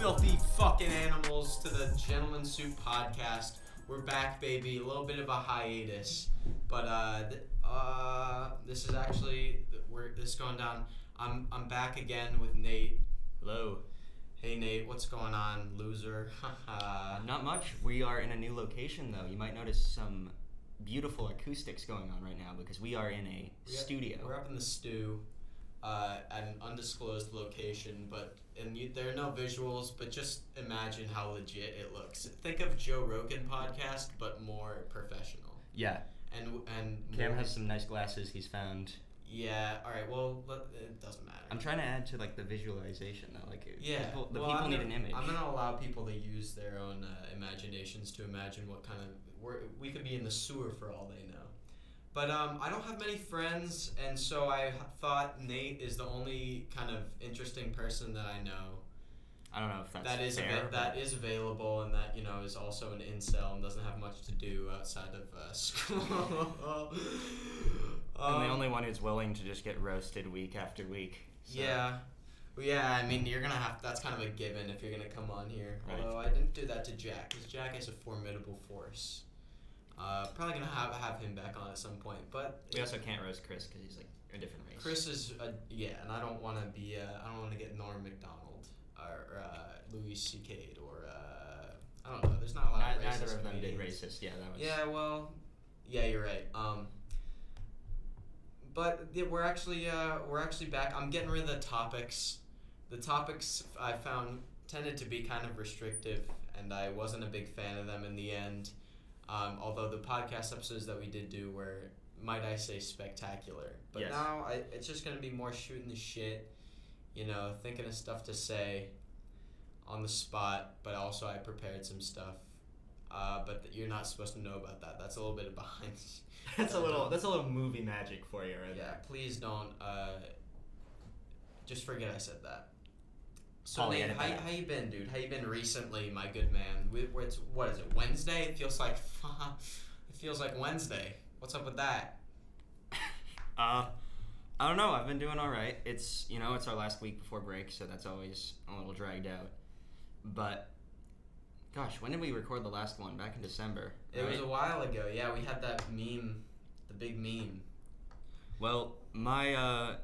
filthy fucking animals, to the Gentleman Soup podcast. We're back, baby. A little bit of a hiatus, but this is actually this is going down. I'm back again with Nate. Hello. Hey Nate, what's going on, loser? Not much. We are in a new location, though. You might notice some beautiful acoustics going on right now because we are in a studio. We're up in the stew. At an undisclosed location, there are no visuals, but just imagine how legit it looks. Think of Joe Rogan podcast, but more professional. Yeah. And Cam has some nice glasses he's found. Yeah. All right. Well, it doesn't matter. I'm trying to add to the visualization though. People need an image. I'm gonna allow people to use their own imaginations to imagine what kind of we could be in the sewer for all they know. But I don't have many friends, and so I thought Nate is the only kind of interesting person that I know. I don't know if that's fair. That is available, and that is also an incel and doesn't have much to do outside of school. And the only one who's willing to just get roasted week after week. So. Yeah. I mean, you're gonna have. That's kind of a given if you're gonna come on here. Right. Although I didn't do that to Jack, because Jack is a formidable force. Probably gonna have him back on at some point, but we also can't roast Chris because he's a different race. Chris is and I don't want to be I don't want to get Norm Macdonald or Louis C.K. or I don't know. There's not a lot of racist. Neither of them did racist. Yeah, that was. Yeah, well, yeah, you're right. But we're actually back. I'm getting rid of the topics. The topics I found tended to be kind of restrictive, and I wasn't a big fan of them in the end. Although the podcast episodes that we did do were, might I say, spectacular. But yes. Now it's just going to be more shooting the shit, thinking of stuff to say on the spot, but also I prepared some stuff. But you're not supposed to know about that. That's a little bit of behind. That's a little movie magic for you right there. Yeah, please don't. Just forget I said that. So Nate, how you been, dude? How you been recently, my good man? What is it? Wednesday? It feels like Wednesday. What's up with that? I don't know. I've been doing all right. It's it's our last week before break, so that's always a little dragged out. But gosh, when did we record the last one? Back in December. It was a while ago. Yeah, we had that meme, the big meme. Well, my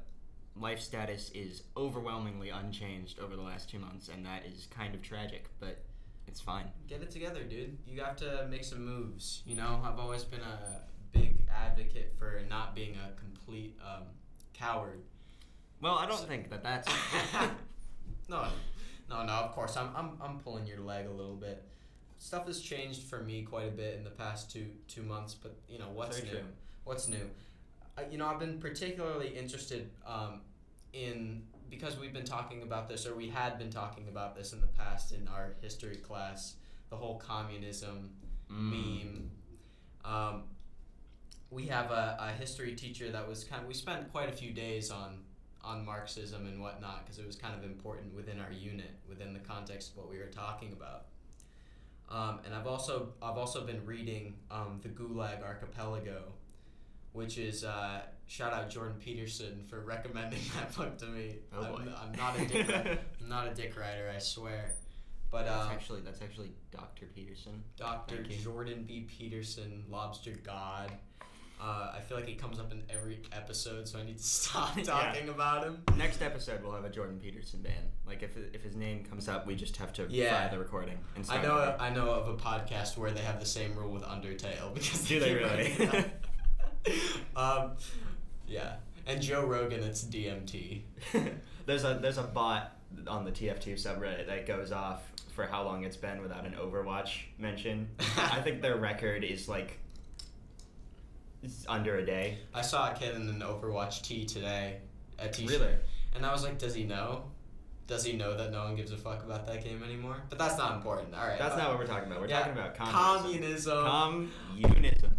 life status is overwhelmingly unchanged over the last 2 months, and that is kind of tragic, but it's fine. Get it together, dude. You have to make some moves. I've always been a big advocate for not being a complete coward. Well, I don't think that's No, of course. I'm pulling your leg a little bit. Stuff has changed for me quite a bit in the past two months, but what's Very new? true. What's new? I've been particularly interested because we've been talking about this, or we had been talking about this in the past in our history class, the whole communism meme. We have a history teacher that was we spent quite a few days on Marxism and whatnot because it was kind of important within our unit, within the context of what we were talking about. And I've also been reading the Gulag Archipelago, which is shout out Jordan Peterson for recommending that book to me. Oh boy. I'm not a dick. I'm not a dick writer, I swear. But that's actually Dr. Peterson. Dr. Jordan B. Peterson, Lobster God. I feel like he comes up in every episode, so I need to stop talking about him. Next episode, we'll have a Jordan Peterson ban. If his name comes up, we just have to fire the recording. And I know of a podcast where they have the same rule with Undertale because do they really? Yeah. And Joe Rogan, it's DMT. There's a bot on the TF2 subreddit that goes off for how long it's been without an Overwatch mention. I think their record is it's under a day. I saw a kid in an Overwatch tee today, a t-shirt. Really? And I was like, does he know? Does he know that no one gives a fuck about that game anymore? But that's not important. All right. That's not what we're talking about. We're talking about communism. Communism.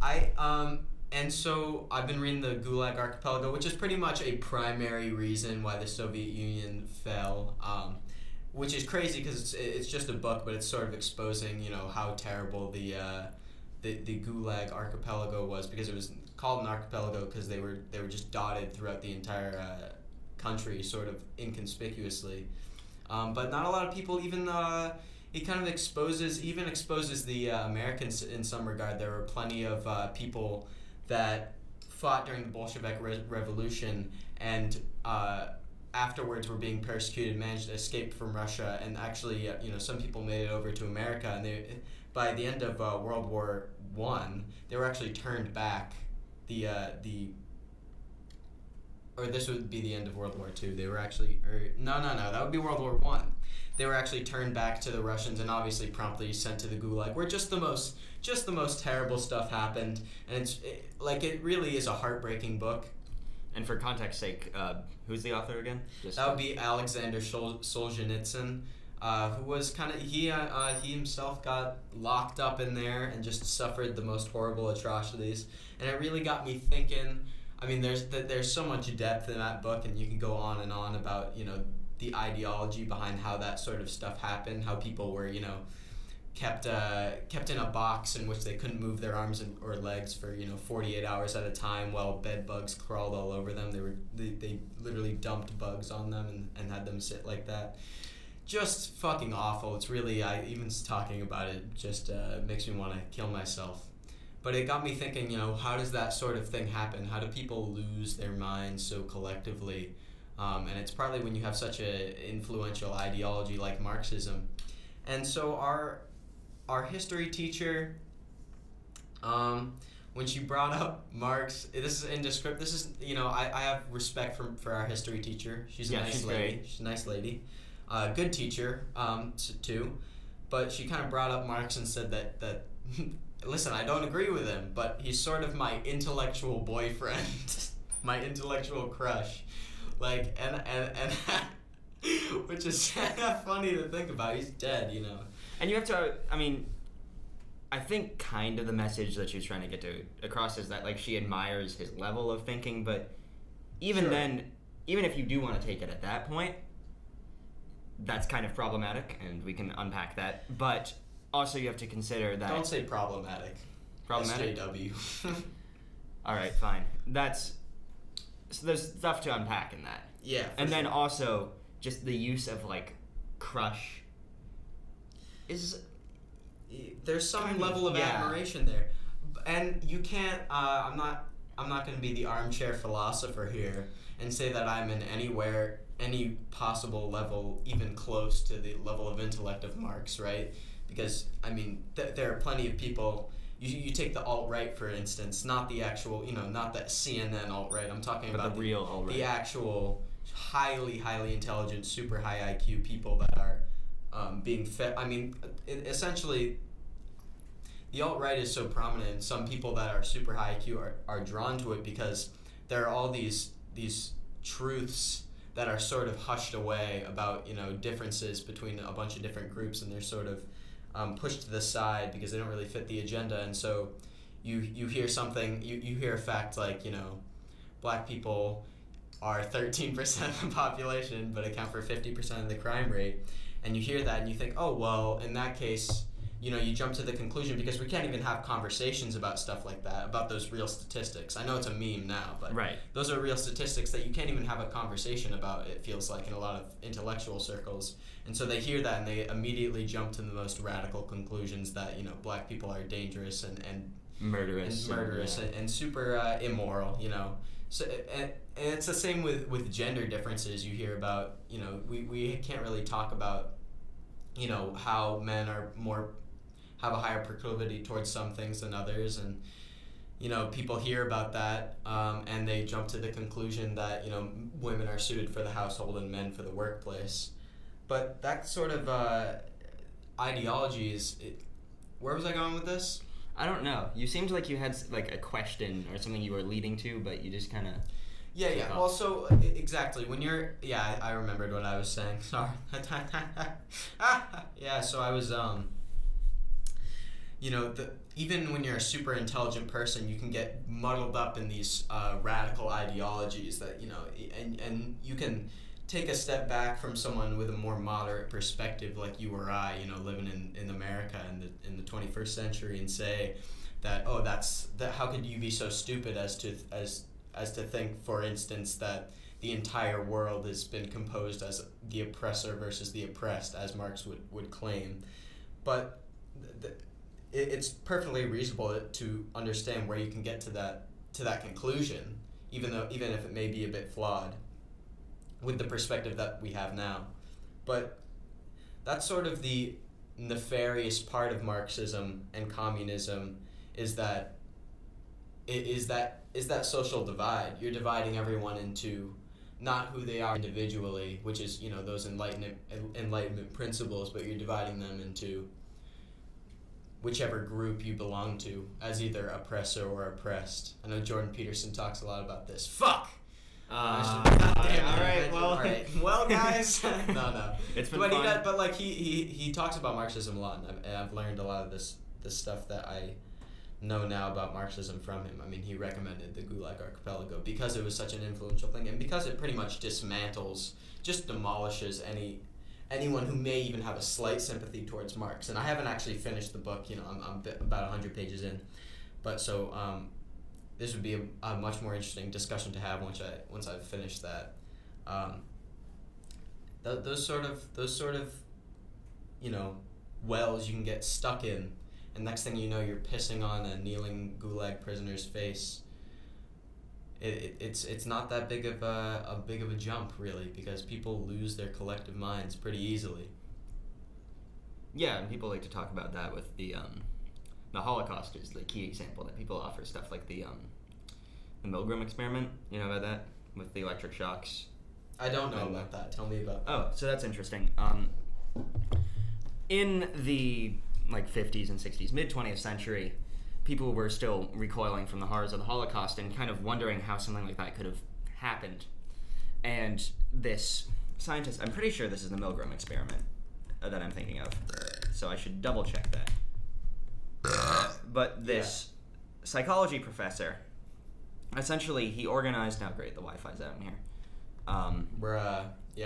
And so I've been reading the Gulag Archipelago, which is pretty much a primary reason why the Soviet Union fell, which is crazy because it's just a book, but it's sort of exposing, how terrible the Gulag Archipelago was, because it was called an archipelago because they were just dotted throughout the entire country, sort of inconspicuously. But not a lot of people even. He kind of exposes the Americans in some regard. There were plenty of people that fought during the Bolshevik Revolution and afterwards were being persecuted, managed to escape from Russia, and actually, some people made it over to America. And by the end of World War I, they were actually turned back. Or this would be the end of World War II. They were actually, that would be World War I. They were actually turned back to the Russians and obviously promptly sent to the Gulag, where just the most terrible stuff happened. And it really is a heartbreaking book. And for context's sake, who's the author again? That would be Alexander Solzhenitsyn, who was he himself got locked up in there and just suffered the most horrible atrocities. And it really got me thinking. I mean, there's so much depth in that book, and you can go on and on about the ideology behind how that sort of stuff happened, how people were kept in a box in which they couldn't move their arms or legs for 48 hours at a time while bed bugs crawled all over them. They literally dumped bugs on them and had them sit like that. Just fucking awful. It's really, even talking about it just makes me want to kill myself. But it got me thinking, how does that sort of thing happen? How do people lose their minds so collectively? And it's partly when you have such an influential ideology like Marxism. And so our history teacher, when she brought up Marx, this is indescript. This is, I have respect for our history teacher. She's a nice lady. Great. She's a nice lady. Good teacher, too. But she kind of brought up Marx and said that listen, I don't agree with him, but he's sort of my intellectual boyfriend, my intellectual crush. And which is funny to think about. He's dead, And you have to, I think kind of the message that she was trying to get across is that, she admires his level of thinking, but even then, even if you do want to take it at that point, that's kind of problematic, and we can unpack that. But also you have to consider that... Don't say problematic. Problematic? SJW. All right, fine. So there's stuff to unpack in that. Yeah. And then also just the use of crush is there's some level of admiration there, and you can't. I'm not going to be the armchair philosopher here and say that I'm in any possible level even close to the level of intellect of Marx, right? Because there are plenty of people. You take the alt-right, for instance, not the actual, not that CNN alt-right. I'm talking about the real alt-right. The actual highly, highly intelligent, super high IQ people that are being fed. Essentially, the alt-right is so prominent, and some people that are super high IQ are drawn to it because there are all these truths that are sort of hushed away about, differences between a bunch of different groups, and they're sort of pushed to the side because they don't really fit the agenda. And so you hear something, you hear a fact like, black people are 13% of the population but account for 50% of the crime rate, and you hear that and you think, oh, well, in that case, you jump to the conclusion, because we can't even have conversations about stuff like that, about those real statistics. I know it's a meme now, but right. Those are real statistics that you can't even have a conversation about, it feels like, in a lot of intellectual circles. And so they hear that and they immediately jump to the most radical conclusions that, black people are dangerous and murderous and super immoral, So, and it's the same with gender differences. You hear about, we can't really talk about, how men are have a higher proclivity towards some things than others, and people hear about that and they jump to the conclusion that women are suited for the household and men for the workplace. But that sort of ideology where was I going with this? I don't know. You seemed like you had a question or something you were leading to, but you just kind of... Yeah. Well, so exactly when you're... Yeah, I remembered what I was saying. Sorry. Yeah, so I was... even when you're a super intelligent person, you can get muddled up in these radical ideologies that, and you can take a step back from someone with a more moderate perspective like you or I, living in America in the 21st century, and say that, how could you be so stupid as to think, for instance, that the entire world has been composed as the oppressor versus the oppressed, as Marx would claim. But it's perfectly reasonable to understand where you can get to that conclusion, even if it may be a bit flawed with the perspective that we have now. But that's sort of the nefarious part of Marxism and communism, is that social divide. You're dividing everyone into not who they are individually, which is, those enlightenment principles, but you're dividing them into whichever group you belong to as either oppressor or oppressed. I know Jordan Peterson talks a lot about this. Fuck! All right. Well, guys. No. It's been but fun. But he talks about Marxism a lot, and I've learned a lot of this stuff that I know now about Marxism from him. I mean, he recommended the Gulag Archipelago because it was such an influential thing, and because it pretty much demolishes anyone who may even have a slight sympathy towards Marx. And I haven't actually finished the book. I'm about 100 pages in, but so this would be a much more interesting discussion to have once I've finished that. Those sort of wells you can get stuck in, and next thing you know, you're pissing on a kneeling Gulag prisoner's face. It's not that big of a jump, really, because people lose their collective minds pretty easily. Yeah, and people like to talk about that with the Holocaust is the key example that people offer, stuff like the Milgram experiment. You know about that, with the electric shocks? I don't know about that. Tell me about that. Oh, so that's interesting. In the 50s and 60s, mid-20th century, people were still recoiling from the horrors of the Holocaust and kind of wondering how something like that could have happened. And this scientist, I'm pretty sure this is the Milgram experiment that I'm thinking of, so I should double check that. But this psychology professor, essentially, he organized. Oh, great, the Wi-Fi's out in here.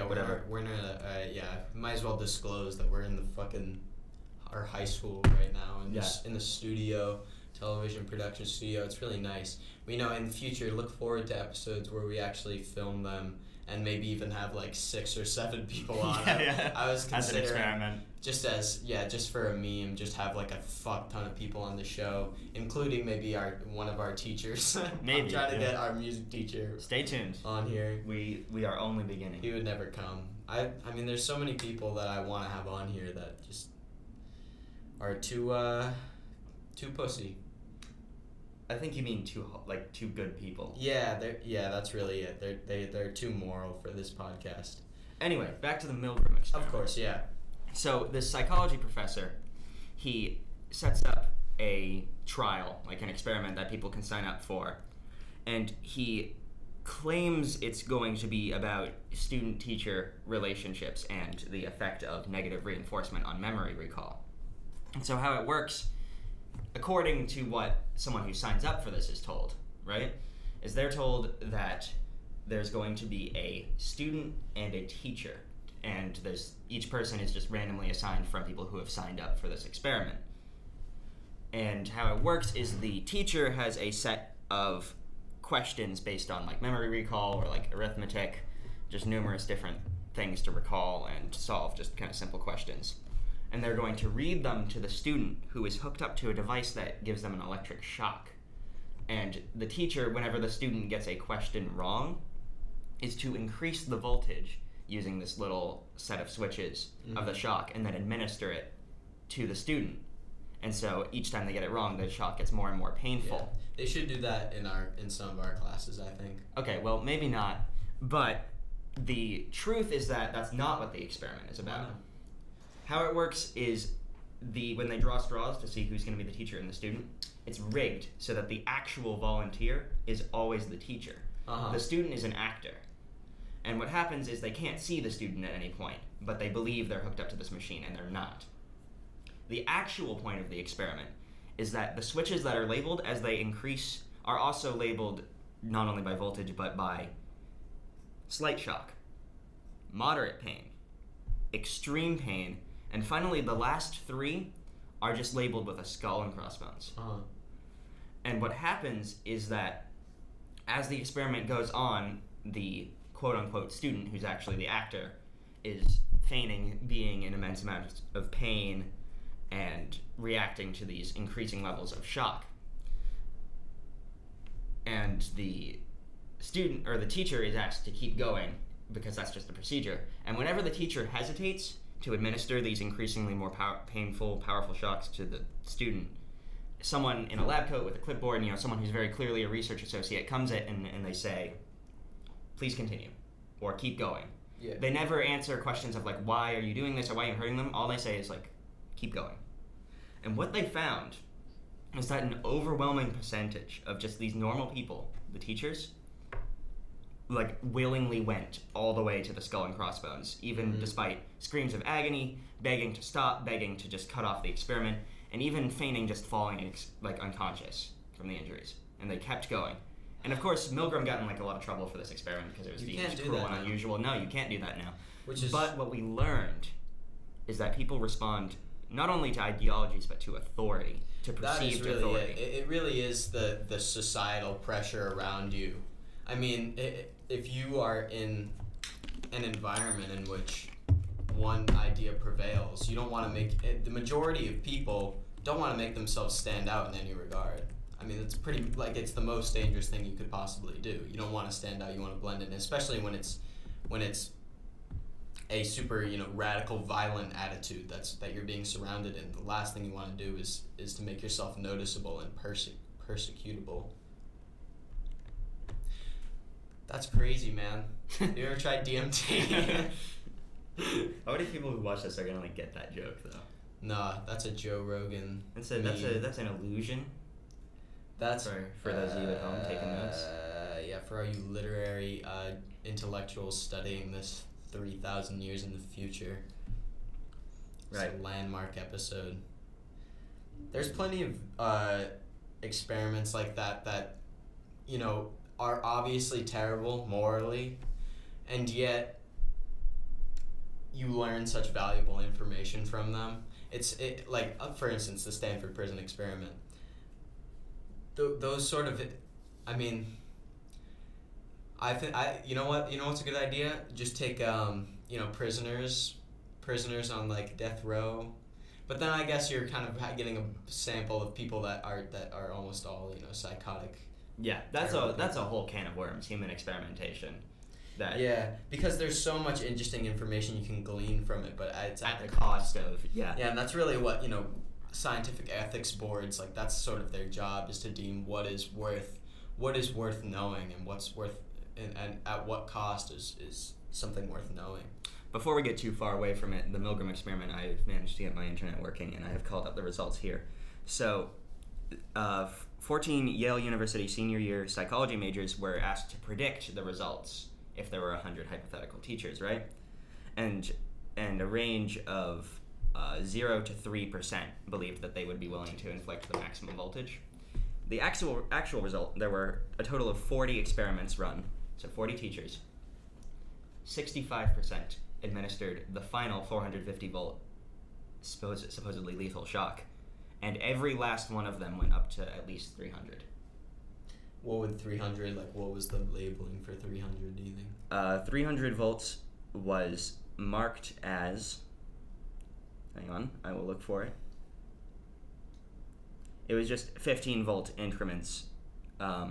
Whatever. We're in might as well disclose that we're in the fucking our high school right now, and just in the studio. Television production studio. It's really nice. We know in the future, look forward to episodes where we actually film them and maybe even have 6 or 7 people on. I was considering as an experiment. Just for a meme, just have a fuck ton of people on the show, including maybe one of our teachers. Maybe. I'm trying to get our music teacher. Stay tuned. On here. We are only beginning. He would never come. I mean, there's so many people that I want to have on here that just are too pussy. I think you mean two good people. Yeah, that's really it. They're too moral for this podcast. Anyway, back to the Milgram experiment. Of course, yeah. So this psychology professor, he sets up a trial, an experiment that people can sign up for, and he claims it's going to be about student-teacher relationships and the effect of negative reinforcement on memory recall. And so how it works, according to what someone who signs up for this is told, right, is they're told that there's going to be a student and a teacher, and each person is just randomly assigned from people who have signed up for this experiment. And how it works is the teacher has a set of questions based on memory recall or arithmetic, just numerous different things to recall and solve, just kind of simple questions. And they're going to read them to the student, who is hooked up to a device that gives them an electric shock. And the teacher, whenever the student gets a question wrong, is to increase the voltage using this little set of switches of the shock, and then administer it to the student. And so each time they get it wrong, the shock gets more and more painful. Yeah. They should do that in some of our classes, I think. Okay, well, maybe not. But the truth is that that's not what the experiment is about. How it works is when they draw straws to see who's going to be the teacher and the student, it's rigged so that the actual volunteer is always the teacher. The student is an actor. And what happens is they can't see the student at any point, but they believe they're hooked up to this machine, and they're not. The actual point of the experiment is that the switches that are labeled as they increase are also labeled not only by voltage, but by slight shock, moderate pain, extreme pain, and finally the last 3 are just labeled with a skull and crossbones. And what happens is that as the experiment goes on, the quote-unquote student, who's actually the actor, is feigning being in immense amounts of pain and reacting to these increasing levels of shock. And the student, or the teacher, is asked to keep going because that's just the procedure. And whenever the teacher hesitates to administer these increasingly more painful, powerful shocks to the student, someone in a lab coat with a clipboard, someone who's very clearly a research associate, comes in and they say, please continue, or keep going. Yeah. They never answer questions of, like, why are you doing this, or why are you hurting them? All they say is, like, keep going. And what they found is that an overwhelming percentage of just these normal people, the teachers, like, willingly went all the way to the skull and crossbones, even despite screams of agony, begging to stop, begging to just cut off the experiment, and even feigning just falling, like, unconscious from the injuries. And they kept going. And of course, Milgram got in, like, a lot of trouble for this experiment because it was deemed cruel and unusual. No, you can't do that now. But what we learned is that people respond not only to ideologies but to authority, to perceived authority. It really is the societal pressure around you. I mean, if you are in an environment in which one idea prevails, you don't want to make the majority of people don't want to make themselves stand out in any regard. I mean, it's pretty, like, it's the most dangerous thing you could possibly do. You don't want to stand out, you want to blend in, especially when it's a super, radical, violent attitude that you're being surrounded in. The last thing you want to do is to make yourself noticeable and persecutable. That's crazy, man. You ever tried DMT? How many people who watch this are gonna, like, get that joke, though? Nah, that's a Joe Rogan. That's an illusion. That's for those of you at home taking notes. Yeah, for all you literary intellectuals studying this 3,000 years in the future. It's a landmark episode. There's plenty of experiments like that are obviously terrible morally, and yet you learn such valuable information from them. For instance, the Stanford prison experiment. Those sort of, I mean, you know what's a good idea? Just take prisoners on, like, death row, but then I guess you're kind of getting a sample of people that are almost all psychotic. Yeah, that's a whole can of worms, human experimentation. Because there's so much interesting information you can glean from it, but it's at the cost of and that's really what scientific ethics boards, like, that's sort of their job, is to deem what is worth knowing and what's worth and at what cost is something worth knowing. Before we get too far away from it, the Milgram experiment, I've managed to get my internet working, and I have called up the results here. So 14 Yale University senior year psychology majors were asked to predict the results if there were 100 hypothetical teachers, right? And a range of 0 to 3% believed that they would be willing to inflict the maximum voltage. The actual result, there were a total of 40 experiments run, so 40 teachers. 65% administered the final 450 volt supposedly lethal shock, and every last one of them went up to at least 300. What would 300, like, what was the labeling for 300, do you think? 300 volts was marked as, hang on, I will look for it. It was just 15 volt increments. I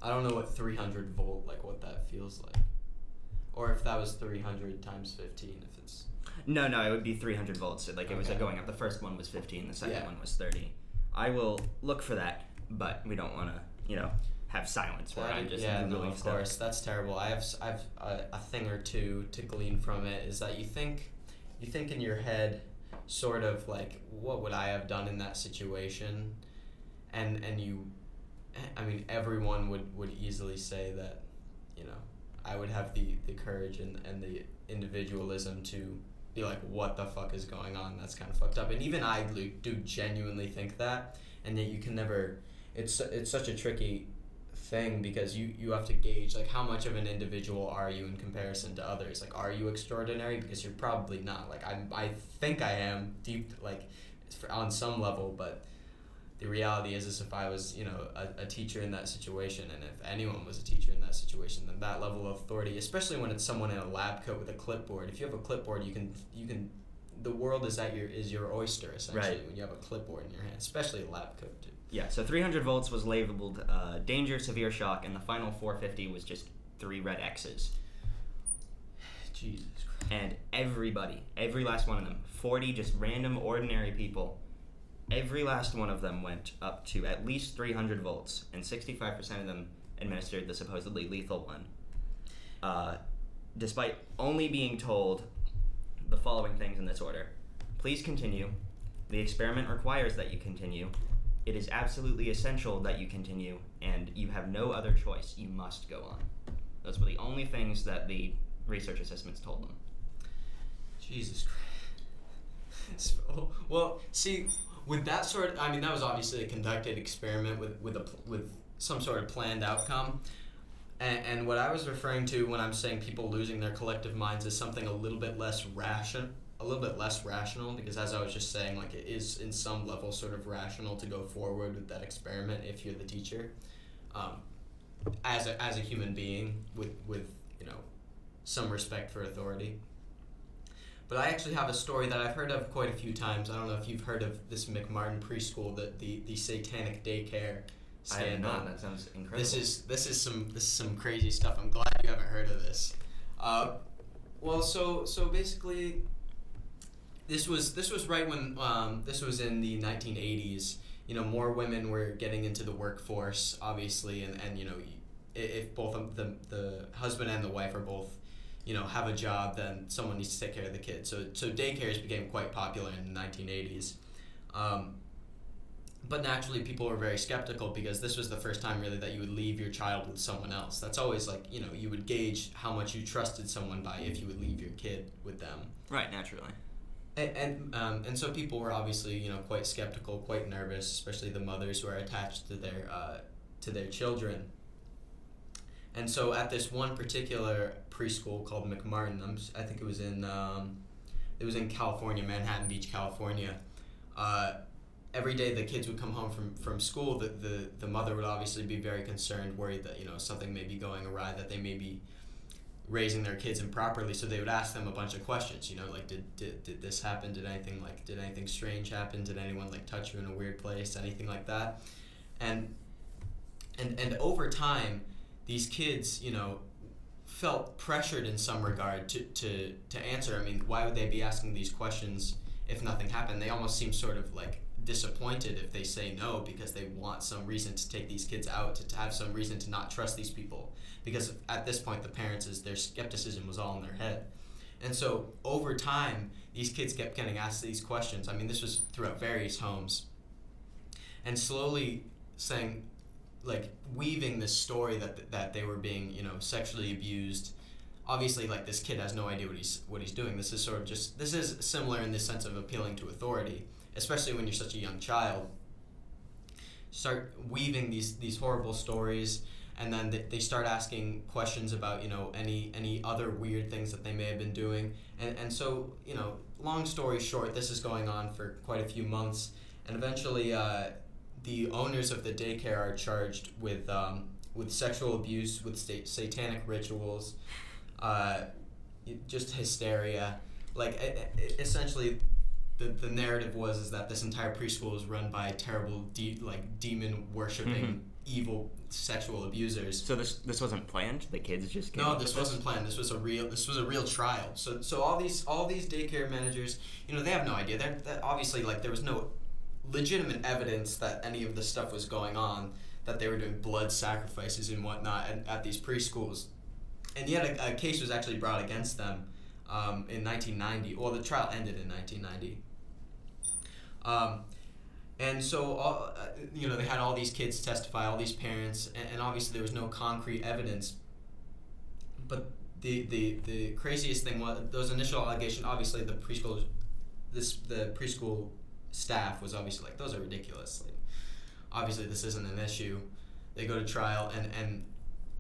don't know what 300 volt, like, what that feels like. Or if that was 300 times 15, if it's... No, it would be 300 volts. Like, it was going up. The first one was 15, the second one was 30. I will look for that, but we don't want to, have silence where I'm just Googling of course. That's terrible. I have a thing or two to glean from it, is that you think in your head, sort of like, what would I have done in that situation? And everyone would easily say that, I would have the courage and the individualism to be like, what the fuck is going on? That's kind of fucked up. And even I do genuinely think that, and yet you can never, it's such a tricky thing, because you have to gauge, like, how much of an individual are you in comparison to others? Like, are you extraordinary? Because you're probably not. Like, I think I am deep, like, on some level, but the reality is if I was, a teacher in that situation, and if anyone was a teacher in that situation, then that level of authority, especially when it's someone in a lab coat with a clipboard. If you have a clipboard, you can the world is your oyster, essentially, Right. when you have a clipboard in your hand, especially a lab coat too. Yeah, so 300 volts was labeled danger, severe shock, and the final 450 was just 3 red X's. Jesus Christ. And everybody, every last one of them, 40 just random, ordinary people, every last one of them went up to at least 300 volts, and 65% of them administered the supposedly lethal one. Despite only being told the following things in this order. Please continue. The experiment requires that you continue. It is absolutely essential that you continue, and you have no other choice. You must go on. Those were the only things that the research assistants told them. Jesus Christ. Well, see, with that that was obviously a conducted experiment with some sort of planned outcome. And what I was referring to when I'm saying people losing their collective minds is something a little bit less rational, because as I was just saying, like, it is in some level sort of rational to go forward with that experiment if you're the teacher, as a human being with some respect for authority. But I actually have a story that I've heard of quite a few times. I don't know if you've heard of this McMartin preschool, the Satanic daycare scandal. I have not. That sounds incredible. This is some crazy stuff. I'm glad you haven't heard of this. Well, so basically, this was right when this was in the 1980s. More women were getting into the workforce, obviously, and if both of the husband and the wife are both have a job, then someone needs to take care of the kids. So daycares became quite popular in the 1980s. But naturally, people were very skeptical because this was the first time really that you would leave your child with someone else. That's always like, you would gauge how much you trusted someone by if you would leave your kid with them. Right, naturally. And so people were obviously, quite skeptical, quite nervous, especially the mothers who are attached to their children. And so at this one particular preschool called McMartin, I think it was in California, Manhattan Beach, California. Every day the kids would come home from school, the mother would obviously be very concerned, worried that something may be going awry, that they may be raising their kids improperly. So they would ask them a bunch of questions, like did this happen? Did anything strange happen? Did anyone touch you in a weird place? Anything like that? And over time, these kids, felt pressured in some regard to answer. I mean, why would they be asking these questions if nothing happened? They almost seem sort of disappointed if they say no, because they want some reason to take these kids out, to have some reason to not trust these people, because at this point the parents, their skepticism was all in their head. And so over time these kids kept getting asked these questions. I mean, this was throughout various homes, and slowly saying, weaving this story that they were being sexually abused. Obviously, this kid has no idea what he's doing. This is similar in the sense of appealing to authority, especially when you're such a young child. Start weaving these horrible stories, and then they start asking questions about any other weird things that they may have been doing, and so long story short, this is going on for quite a few months, and eventually the owners of the daycare are charged with sexual abuse, with satanic rituals, just hysteria. Essentially, the narrative was that this entire preschool was run by terrible demon worshipping evil sexual abusers. So this wasn't planned? The kids just came No, this wasn't planned. This was a real trial. So all these daycare managers, they have no idea. They're obviously there was no legitimate evidence that any of this stuff was going on, that they were doing blood sacrifices and whatnot at these preschools. And yet a case was actually brought against them in 1990. Well, the trial ended in 1990. And so, they had all these kids testify, all these parents, and obviously there was no concrete evidence. But the craziest thing was those initial allegations. Obviously, the preschool staff was obviously those are ridiculous. Obviously this isn't an issue. They go to trial, and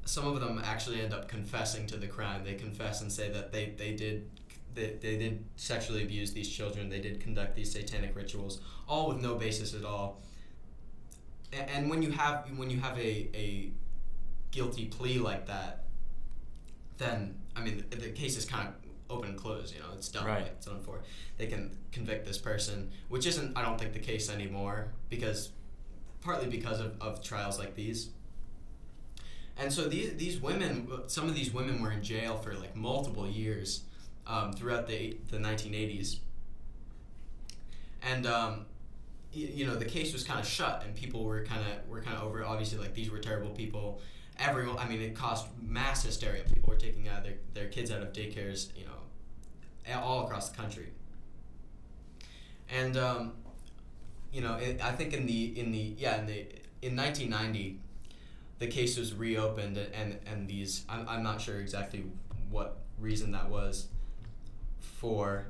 some of them actually end up confessing to the crime. They confess and say that they did sexually abuse these children. They did conduct these satanic rituals, all with no basis at all. and when you have a guilty plea like that, then I mean the case is kind of open and closed. You know, it's done. Right. Like, it's done for. They can convict this person, which isn't I don't think the case anymore partly because of trials like these. And so these women, some of these women were in jail for like multiple years throughout the 1980s. And the case was kind of shut, and people were kind of over it. Obviously, like, these were terrible people. Everyone, I mean, it caused mass hysteria. People were taking their kids out of daycares, all across the country. And I think in 1990, the case was reopened, and these I'm not sure exactly what reason that was for,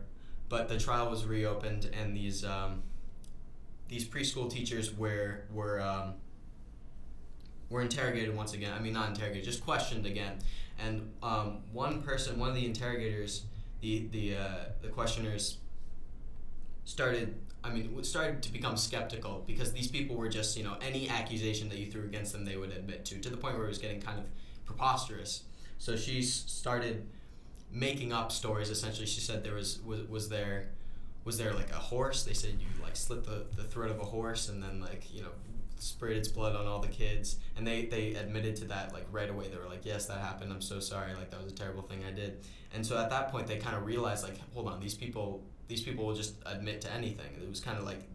but the trial was reopened, and these preschool teachers were interrogated once again. I mean, not interrogated, just questioned again. And one of the interrogators, the questioners started to become skeptical, because these people were just, any accusation that you threw against them, they would admit to the point where it was getting kind of preposterous. So she started making up stories. Essentially, she said there was there like a horse. They said you like slit the throat of a horse and then sprayed its blood on all the kids, and they admitted to that like right away. They were like, yes, that happened, I'm so sorry, like that was a terrible thing I did. And so at that point they kind of realized, like, hold on, these people will just admit to anything. It was kind of like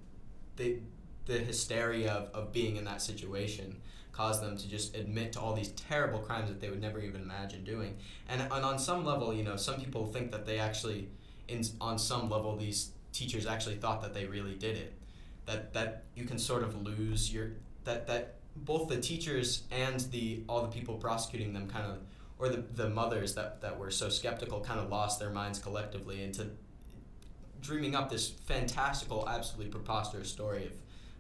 the hysteria of being in that situation caused them to just admit to all these terrible crimes that they would never even imagine doing. And on some level, some people think that they actually, on some level, these teachers actually thought that they really did it. That you can sort of lose that both the teachers and all the people prosecuting them kind of, or the mothers that were so skeptical, kind of lost their minds collectively into dreaming up this fantastical, absolutely preposterous story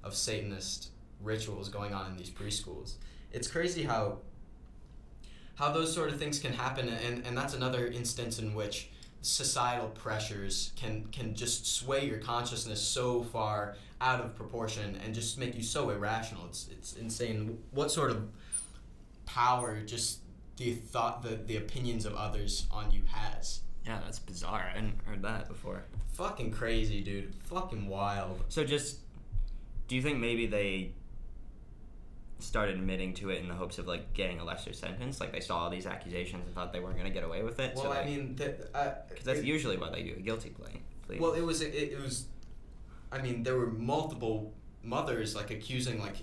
of Satanist rituals going on in these preschools. It's crazy how those sort of things can happen, and that's another instance in which societal pressures can just sway your consciousness so far out of proportion and just make you so irrational. It's insane what sort of power just the opinions of others on you has. Yeah, that's bizarre. I hadn't heard that before. Fucking crazy, dude. Fucking wild. So do you think maybe they started admitting to it in the hopes of like getting a lesser sentence? Like they saw all these accusations and thought they weren't going to get away with it? Well, so I mean, because that's usually why they do a guilty plea. Well, it was. I mean, there were multiple mothers like accusing, like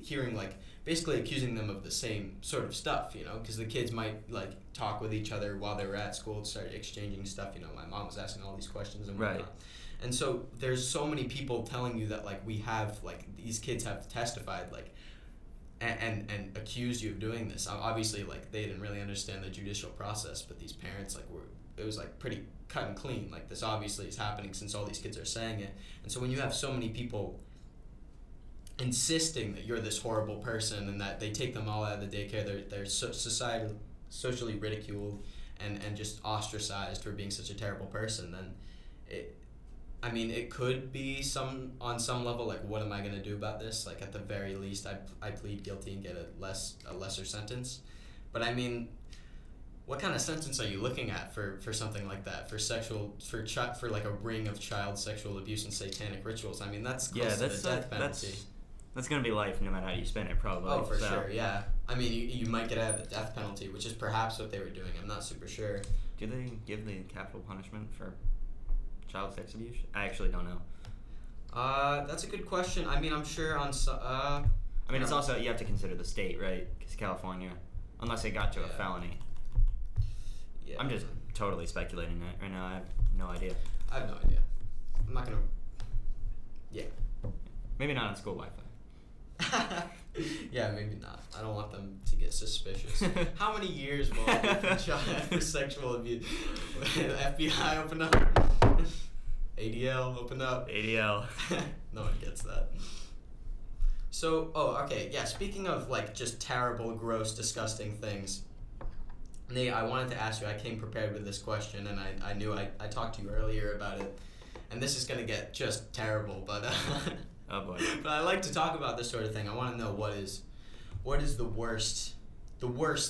hearing, like basically accusing them of the same sort of stuff, because the kids might like talk with each other while they were at school and start exchanging stuff. My mom was asking all these questions and whatnot. Right. And so there's so many people telling you that like we have like these kids have testified like and accused you of doing this. Obviously, like they didn't really understand the judicial process, but these parents it was like pretty cut and clean. Like this obviously is happening since all these kids are saying it. And so when you have so many people insisting that you're this horrible person and that they take them all out of the daycare, they're socially ridiculed and just ostracized for being such a terrible person, then it could be on some level like, what am I going to do about this? Like at the very least I plead guilty and get a lesser sentence. But I mean, what kind of sentence are you looking at for something like that, for like a ring of child sexual abuse and satanic rituals? I mean, that's close to the death penalty. That's going to be life no matter how you spin it, probably. Oh, for sure, yeah. I mean, you might get out of the death penalty, which is perhaps what they were doing. I'm not super sure. Do they give the capital punishment for child sex abuse? I actually don't know. That's a good question. I mean, I'm sure on... I mean, it's also, you have to consider the state, right? Because California, unless it got to a felony. Yeah. I'm just totally speculating right now. I have no idea. I have no idea. I'm not going to... Yeah. Maybe not on school Wi-Fi. Yeah, maybe not. I don't want them to get suspicious. How many years will I be for sexual abuse? FBI, open up. ADL, open up. ADL. No one gets that. So, okay, yeah, speaking of, like, just terrible, gross, disgusting things, Nate, I wanted to ask you, I came prepared with this question, and I knew I talked to you earlier about it, and this is going to get just terrible, but Oh boy. But I like to talk about this sort of thing. I want to know what is the worst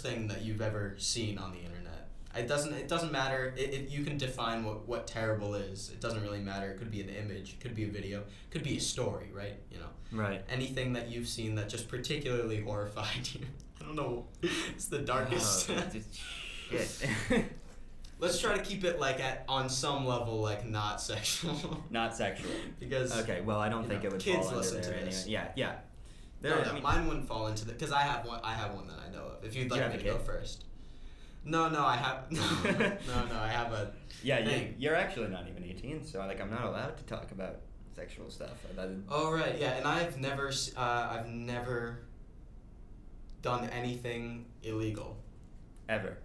thing that you've ever seen on the internet. It doesn't matter. You can define what terrible is. It doesn't really matter. It could be an image, it could be a video, it could be a story, right? You know. Right. Anything that you've seen that just particularly horrified you. I don't know. It's the darkest. Shit. Let's try to keep it on some level not sexual. Not sexual. Because okay, well I don't think it would kids fall listen under there to this. anyway. Yeah. No, mine wouldn't fall into because I have one that I know of. If you'd like me to go first. No, I have no, I have a thing. You're actually not even 18, so I'm not allowed to talk about sexual stuff. Oh right, yeah, and I've never done anything illegal. Ever.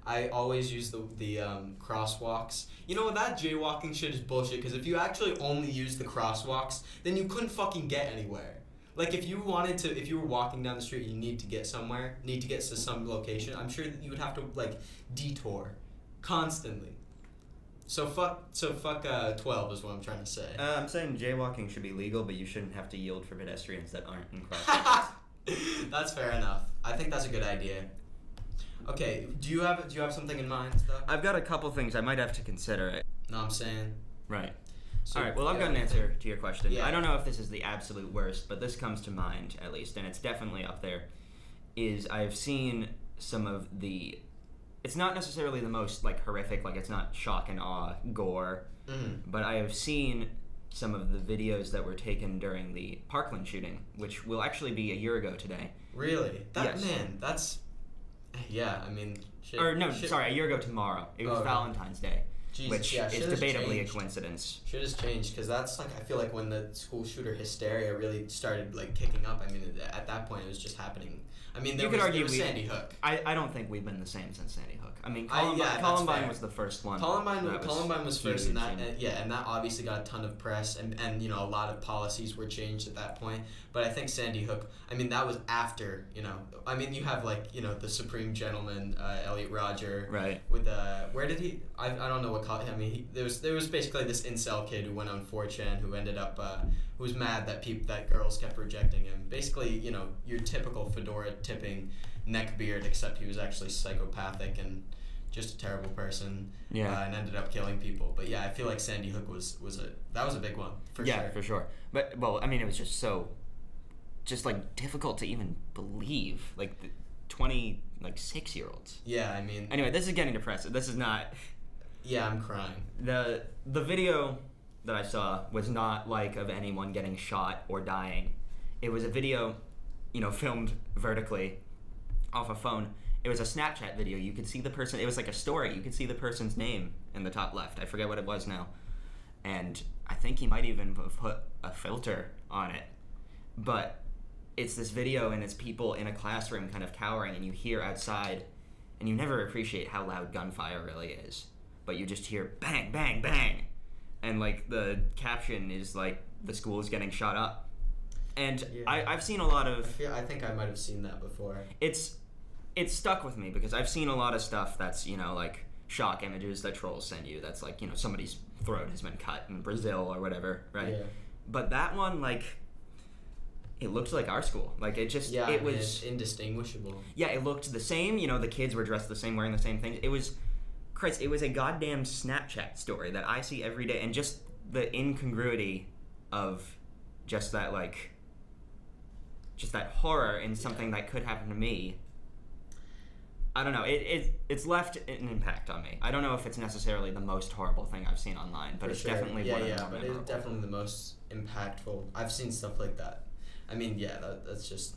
I always use the crosswalks. You know, that jaywalking shit is bullshit, because if you actually only use the crosswalks, then you couldn't fucking get anywhere. Like, if you were walking down the street and you need to get somewhere, to some location, I'm sure that you would have to, detour constantly. So fuck 12 is what I'm trying to say. I'm saying jaywalking should be legal, but you shouldn't have to yield for pedestrians that aren't in crosswalks. That's fair enough. I think that's a good idea. Okay, do you have something in mind, though? I've got a couple things I might have to consider it. No, I'm saying. Right. So, all right, well, I've got an answer to your question. Yeah. I don't know if this is the absolute worst, but this comes to mind, at least, and it's definitely up there, is I've seen some of the... It's not necessarily the most, horrific, it's not shock and awe, gore, but I have seen some of the videos that were taken during the Parkland shooting, which will actually be a year ago today. Really? Yes. Man, that's... Yeah, I mean... Shit, sorry, a year ago tomorrow. It was Valentine's Day. Jesus, which yeah, is debatably a coincidence. Shit has changed, because that's I feel like when the school shooter hysteria really started kicking up. I mean, at that point it was just happening. I mean, there was Sandy Hook. I don't think we've been the same since Sandy Hook. I mean, Columbine was the first one. Columbine was first, and that obviously got a ton of press, and a lot of policies were changed at that point. But I think Sandy Hook, I mean, that was after, I mean, you have the Supreme Gentleman, Elliot Rodger, right? With where did he? I don't know what college. I mean, there was basically this incel kid who went on 4chan who ended up who was mad that girls kept rejecting him. Basically, your typical fedora tipping neckbeard, except he was actually psychopathic and just a terrible person. Yeah. And ended up killing people. But yeah, I feel like Sandy Hook was a big one for sure. Yeah, for sure. But I mean, it was just so difficult to even believe, the 6-year-olds. Yeah, I mean. Anyway, this is getting depressive. This is not. Yeah, I'm crying. The video that I saw was not of anyone getting shot or dying. It was a video, filmed vertically off a phone. It was a Snapchat video. You could see the person. It was like a story. You could see the person's name in the top left. I forget what it was now. And I think he might even have put a filter on it. But it's this video, and it's people in a classroom kind of cowering, and you hear outside, and you never appreciate how loud gunfire really is. But you just hear bang, bang, bang. And the caption is the school is getting shot up. And yeah. I've seen a lot of... I think I might have seen that before. It's stuck with me because I've seen a lot of stuff that's, shock images that trolls send you. That's somebody's throat has been cut in Brazil or whatever, right? Yeah. But that one, it looked like our school. It was indistinguishable. Yeah, it looked the same. The kids were dressed the same, wearing the same things. It was a goddamn Snapchat story that I see every day, and just the incongruity of just that horror in something that could happen to me. I don't know. It's left an impact on me. I don't know if it's necessarily the most horrible thing I've seen online, but it's definitely one of the more but it's definitely the most impactful. I've seen stuff like that. I mean, yeah, that's just...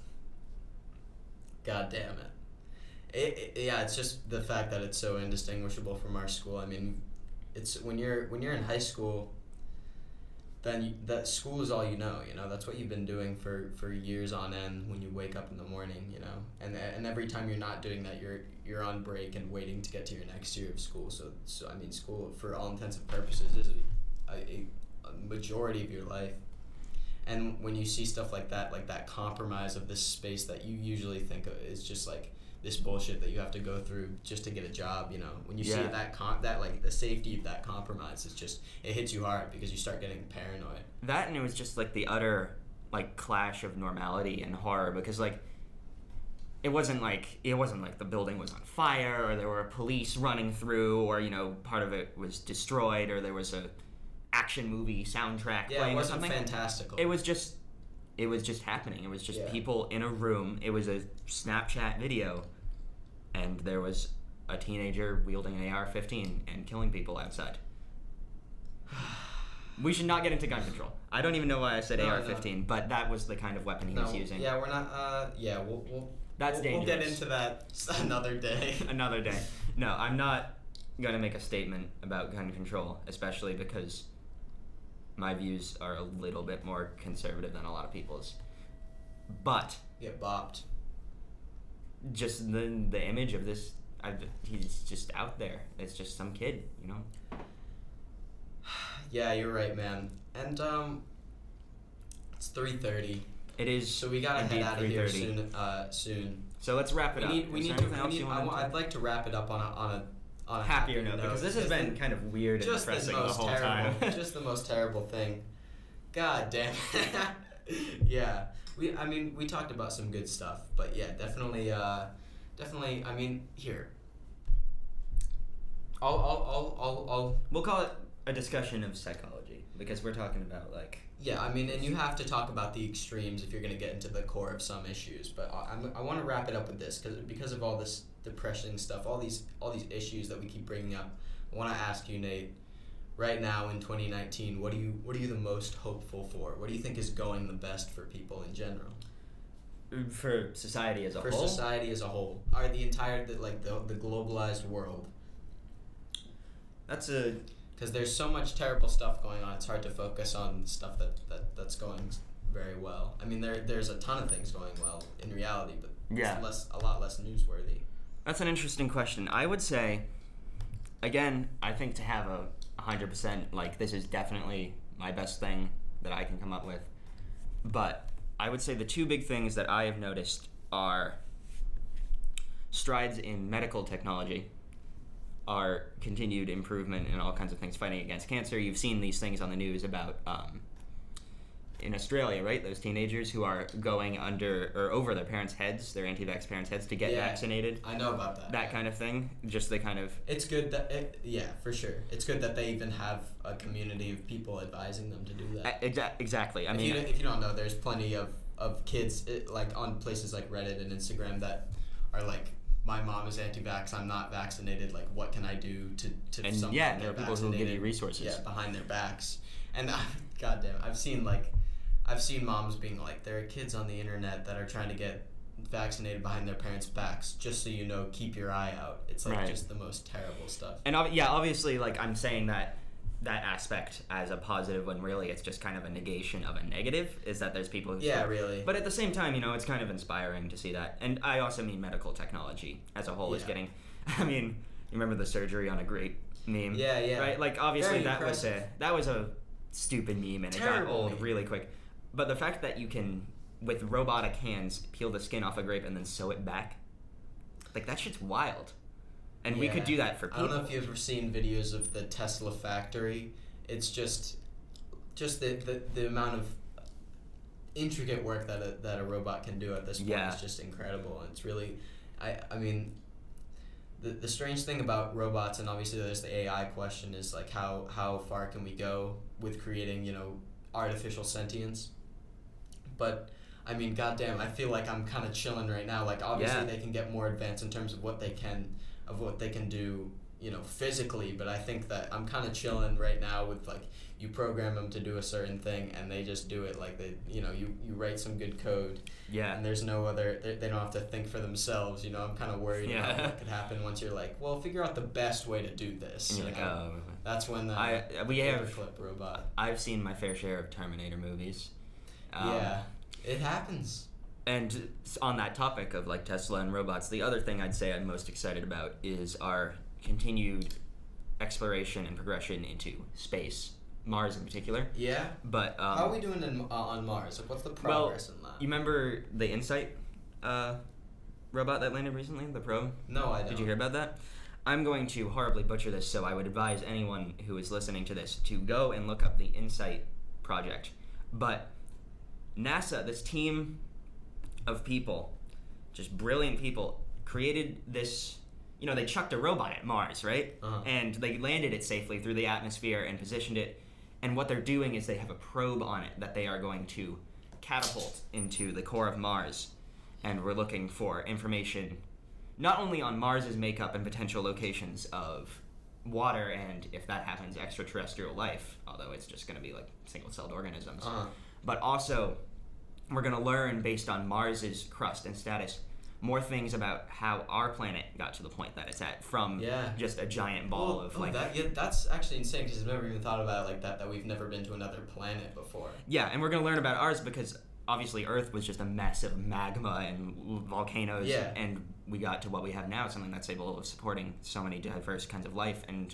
God damn it. It's just the fact that it's so indistinguishable from our school. I mean, it's when you're in high school, then that school is all you know. That's what you've been doing for years on end when you wake up in the morning. And every time you're not doing that, you're on break and waiting to get to your next year of school. So I mean, school for all intents and purposes is a majority of your life. And when you see stuff like that compromise of this space that you usually think of is just this bullshit that you have to go through just to get a job. You know, when you see Yeah. that like the safety of that compromise, it hits you hard because you start getting paranoid. That, and it was just like the utter like clash of normality and horror, because like it wasn't like the building was on fire or there were police running through, or you know, part of it was destroyed, or there was a action movie soundtrack Yeah, playing it or wasn't something. fantastical. It was just happening. It was just Yeah. people in a room. It was a Snapchat video, and there was a teenager wielding an AR-15 and killing people outside. We should not get into gun control. I don't even know why I said AR-15, but that was the kind of weapon he was using. Yeah, we're not. Yeah, That's dangerous. We'll get into that another day. Another day. No, I'm not going to make a statement about gun control, especially because my views are a little bit more conservative than a lot of people's. But Get bopped. just the image of this, he's just out there. It's just some kid, you know? Yeah, you're right, man. And it's 3:30. It is. So we gotta head indeed out of here 3:30. soon. So let's wrap it up. I'd like to wrap it up on a happier note, because this has been kind of weird and depressing the whole time. Just the most terrible thing. God damn it. Yeah. We talked about some good stuff, but yeah, definitely. I mean, here. I'll We'll call it a discussion of psychology, because we're talking about like. Yeah, I mean, and you have to talk about the extremes if you're going to get into the core of some issues. But I want to wrap it up with this because of all this depressing stuff, all these issues that we keep bringing up. I want to ask you, Nate, right now in 2019, what are you the most hopeful for? What do you think is going the best for people in general? For society as a whole. For society as a whole, are the entire the globalized world. That's a. Because there's so much terrible stuff going on, it's hard to focus on stuff that's going very well. I mean, there's a ton of things going well in reality, but it's a lot less newsworthy. That's an interesting question. I would say, again, I think to have a 100%, like, this is definitely my best thing that I can come up with. But I would say the two big things that I have noticed are strides in medical technology, our continued improvement in all kinds of things fighting against cancer. You've seen these things on the news about in Australia, right? Those teenagers who are going under or over their parents' heads, their anti-vax parents' heads, to get vaccinated. I know about that. That kind of thing. Just the kind of. It's good that for sure. It's good that they even have a community of people advising them to do that. Exactly. I mean, if you don't know, there's plenty of kids like on places like Reddit and Instagram that are like, my mom is anti-vax, I'm not vaccinated, like what can I do to and someone yeah, get there are people vaccinated? who give you resources behind their backs. And goddamn, I've seen moms being like, there are kids on the internet that are trying to get vaccinated behind their parents' backs, just so you know, keep your eye out. It's like just the most terrible stuff. And obviously, like, I'm saying that aspect as a positive when really it's just kind of a negation of a negative, is that there's people who really. But at the same time, you know, it's kind of inspiring to see that. And I also mean medical technology as a whole is getting, I mean, you remember the surgery on a grape meme? Yeah. Right? Like, obviously that was a stupid meme and it got old really quick. But the fact that you can, with robotic hands, peel the skin off a grape and then sew it back, like, that shit's wild. And we could do that for people. I don't know if you've ever seen videos of the Tesla factory. It's just the amount of intricate work that a robot can do at this point is just incredible. And it's really, I mean, the strange thing about robots, and obviously there's the AI question, is like how far can we go with creating, you know, artificial sentience? But I mean, goddamn, I feel like I'm kind of chilling right now. Like, obviously they can get more advanced in terms of what they can do, you know, physically, but I think that I'm kind of chilling right now with, like, you program them to do a certain thing and they just do it. Like, they, you know, you write some good code and there's no other, they don't have to think for themselves, you know. I'm kind of worried about what could happen once you're like, well, figure out the best way to do this. And you're like, oh. That's when the paperclip robot. I've seen my fair share of Terminator movies. It happens. And on that topic of, like, Tesla and robots, the other thing I'd say I'm most excited about is our continued exploration and progression into space, Mars in particular. Yeah. But how are we doing on Mars? Like, what's the progress in that? You remember the InSight robot that landed recently, the probe? No, I don't. Did you hear about that? I'm going to horribly butcher this, so I would advise anyone who is listening to this to go and look up the InSight project. But NASA, this team of people, just brilliant people, created this. They chucked a robot at Mars, right? Uh-huh. And they landed it safely through the atmosphere and positioned it. And what they're doing is they have a probe on it that they are going to catapult into the core of Mars. And we're looking for information not only on Mars's makeup and potential locations of water and, if that happens, extraterrestrial life, although it's just going to be like single-celled organisms, but also we're going to learn, based on Mars's crust and status, more things about how our planet got to the point that it's at from just a giant ball of that's actually insane, because I've never even thought about it like that we've never been to another planet before. Yeah, and we're going to learn about ours because obviously Earth was just a mess of magma and volcanoes, and we got to what we have now, something that's able of supporting so many diverse kinds of life, and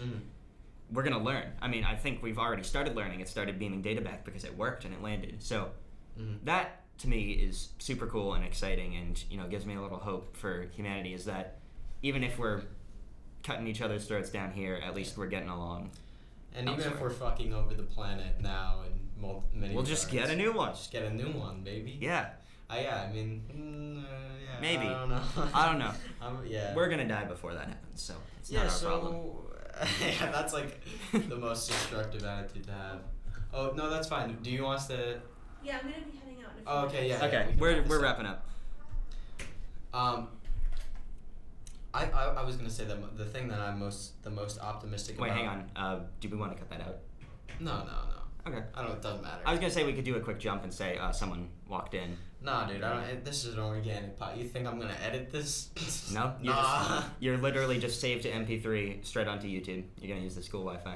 we're going to learn. I mean, I think we've already started learning. It started beaming data back because it worked and it landed. So that, to me, is super cool and exciting, and gives me a little hope for humanity, is that even if we're cutting each other's throats down here, at least we're getting along. And even if we're fucking over the planet now and many we'll just get a new one. Just get a new one, baby. Yeah. I mean, maybe. I don't know. We're gonna die before that happens, so it's not our problem. Yeah, that's like the most destructive attitude to have. Oh no, that's fine. Do you want us to? Yeah, I'm gonna be heading out in a few okay, minutes. yeah. Okay, we're wrapping up. I was gonna say that the thing that I'm the most optimistic about. Wait, hang on. Do we want to cut that out? No. Okay. It doesn't matter. I was gonna say we could do a quick jump and say someone walked in. Nah, dude, this is an organic pot. You think I'm gonna edit this? No. You're literally just saved to MP3 straight onto YouTube. You're gonna use the school Wi-Fi.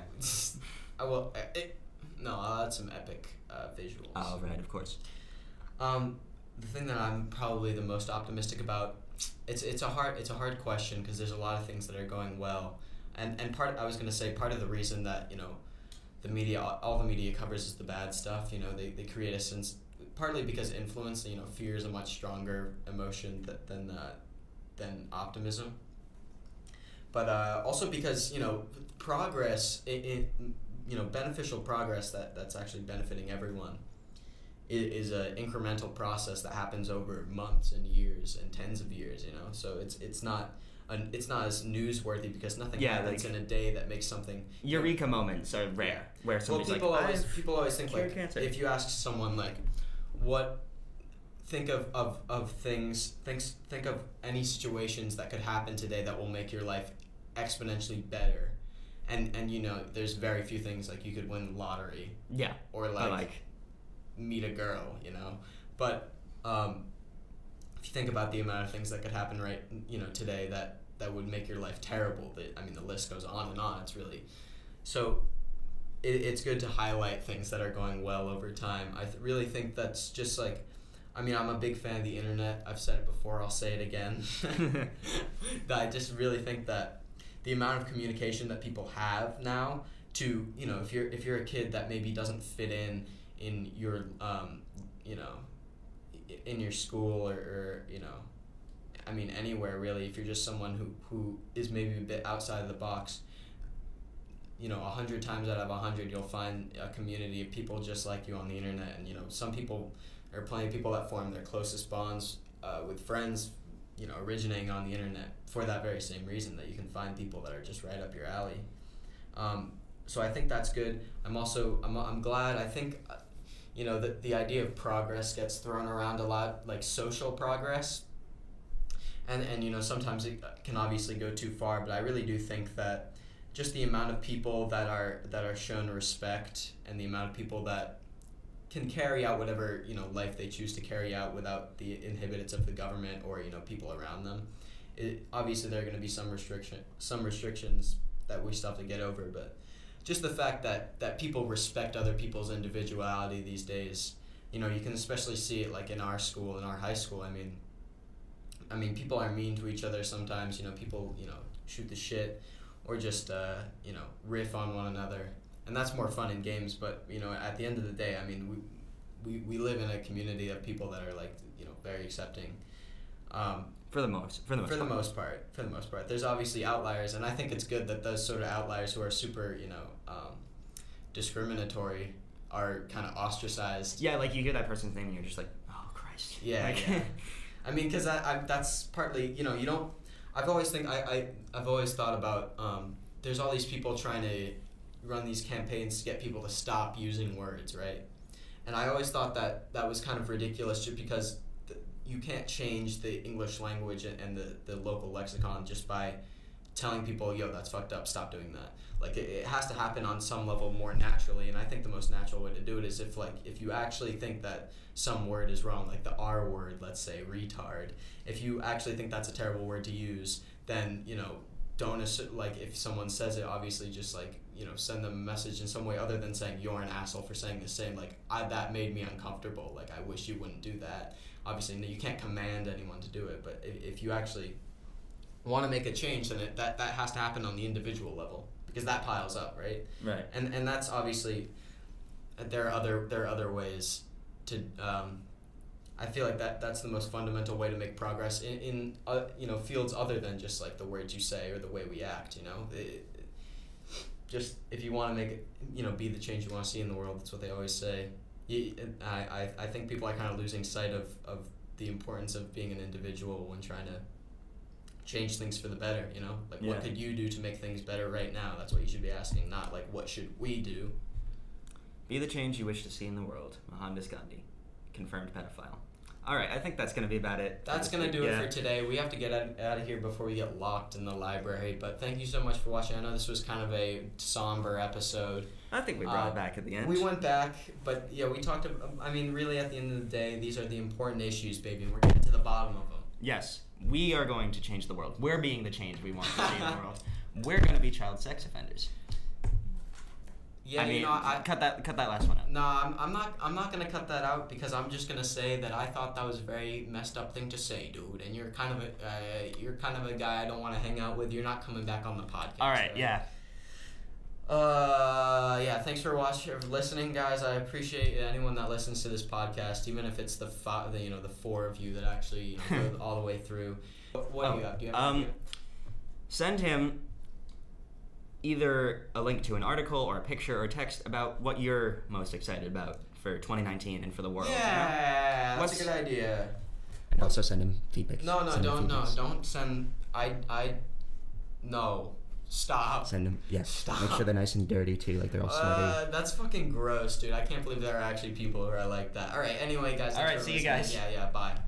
I will. I'll add some epic visuals. Oh, right, of course. The thing that I'm probably the most optimistic about, it's a hard question, because there's a lot of things that are going well, and part of the reason that the media, all the media covers is the bad stuff. They create a sense, partly because influence. Fear is a much stronger emotion than optimism. But also because progress, beneficial progress that's actually benefiting everyone, is an incremental process that happens over months and years and tens of years. So it's not as newsworthy, because nothing happens in a day that makes something. Eureka moments are rare, where somebody's people always think like, cancer. If you ask someone like, think of any situations that could happen today that will make your life exponentially better, and there's very few things. Like, you could win the lottery, or like meet a girl, but if you think about the amount of things that could happen today that would make your life terrible, the list goes on and on. It's really so it's good to highlight things that are going well over time. I really think that's just like, I'm a big fan of the internet. I've said it before, I'll say it again. That I just really think that the amount of communication that people have now to, if you're a kid that maybe doesn't fit in your in your school or anywhere really, if you're just someone who is maybe a bit outside of the box, 100 times out of 100 you'll find a community of people just like you on the internet. And some people, or plenty of people, that form their closest bonds with friends originating on the internet for that very same reason, that you can find people that are just right up your alley. So I think that's good. I'm glad. I think the idea of progress gets thrown around a lot, like social progress, and sometimes it can obviously go too far, but I really do think that just the amount of people that are shown respect, and the amount of people that can carry out whatever life they choose to carry out without the inhibitants of the government or people around them. Obviously there are going to be some restrictions that we still have to get over, but just the fact that people respect other people's individuality these days, you can especially see it like in our school, in our high school. I mean people are mean to each other sometimes. People shoot the shit, or just riff on one another, and that's more fun in games. But at the end of the day, we live in a community of people that are like very accepting, For the most part. For the most part. There's obviously outliers, and I think it's good that those sort of outliers who are super, discriminatory are kind of ostracized. Yeah, like you hear that person's name and you're just like, oh Christ. Yeah, like, yeah. I mean, because that's partly, you don't. I've always thought about. There's all these people trying to run these campaigns to get people to stop using words, right? And I always thought that was kind of ridiculous, just because you can't change the English language and the local lexicon just by telling people, yo, that's fucked up, stop doing that. Like, it has to happen on some level more naturally, and I think the most natural way to do it is if you actually think that some word is wrong, like the R word, let's say, retard, if you actually think that's a terrible word to use, then, don't assume, like, if someone says it, obviously just, like, send them a message in some way other than saying, you're an asshole for saying the same, like, that made me uncomfortable, like, I wish you wouldn't do that. Obviously, you can't command anyone to do it, but if you actually want to make a change, then that has to happen on the individual level, because that piles up, right? Right. And that's obviously, there are other ways to. I feel like that's the most fundamental way to make progress in fields other than just like the words you say or the way we act. Just if you want to make it, be the change you want to see in the world. That's what they always say. I think people are kind of losing sight of the importance of being an individual when trying to change things for the better, Like, what could you do to make things better right now? That's what you should be asking, not like, what should we do? Be the change you wish to see in the world. Mohandas Gandhi, confirmed pedophile. All right, I think that's going to be about it. That's going to do it for today. We have to get out of here before we get locked in the library, but thank you so much for watching. I know this was kind of a somber episode. I think we brought it back at the end. We went back, but yeah, we talked about, really at the end of the day, these are the important issues, baby, and we're getting to the bottom of them. Yes, we are going to change the world. We're being the change we want to see in the world. We're going to be child sex offenders. Yeah, cut that last one out. No, I'm not gonna cut that out, because I'm just gonna say that I thought that was a very messed up thing to say, dude. And you're kind of a guy I don't want to hang out with. You're not coming back on the podcast. All right, yeah. Thanks for listening, guys. I appreciate anyone that listens to this podcast, even if it's the four of you that actually go all the way through. What do you have? Do you have an idea? Send him either a link to an article or a picture or text about what you're most excited about for 2019 and for the world. Yeah, that's a good idea. And also send him feedback. No, don't send. No. Stop. Send them. Yes. Stop. Make sure they're nice and dirty too, like they're all sweaty. That's fucking gross, dude. I can't believe there are actually people who are like that. All right. Anyway, guys. All right. See you guys. Yeah. Bye.